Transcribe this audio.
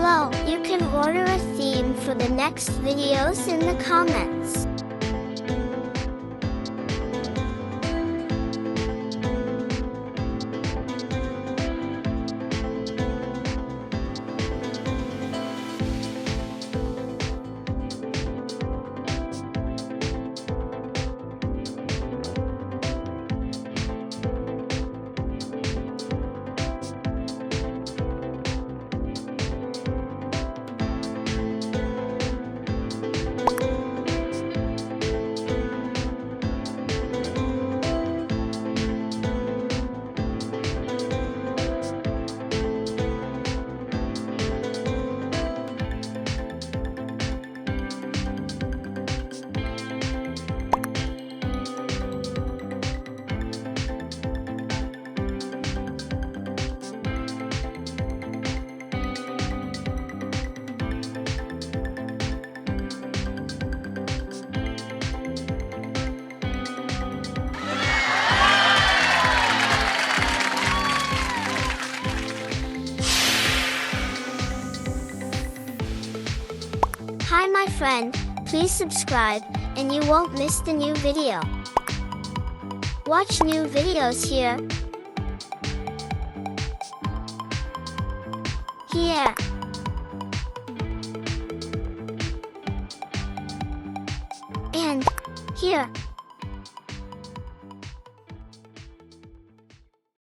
below. You can order a theme for the next videos in the comments. Hi my friend, please subscribe, and you won't miss the new video. Watch new videos here. Here. And here.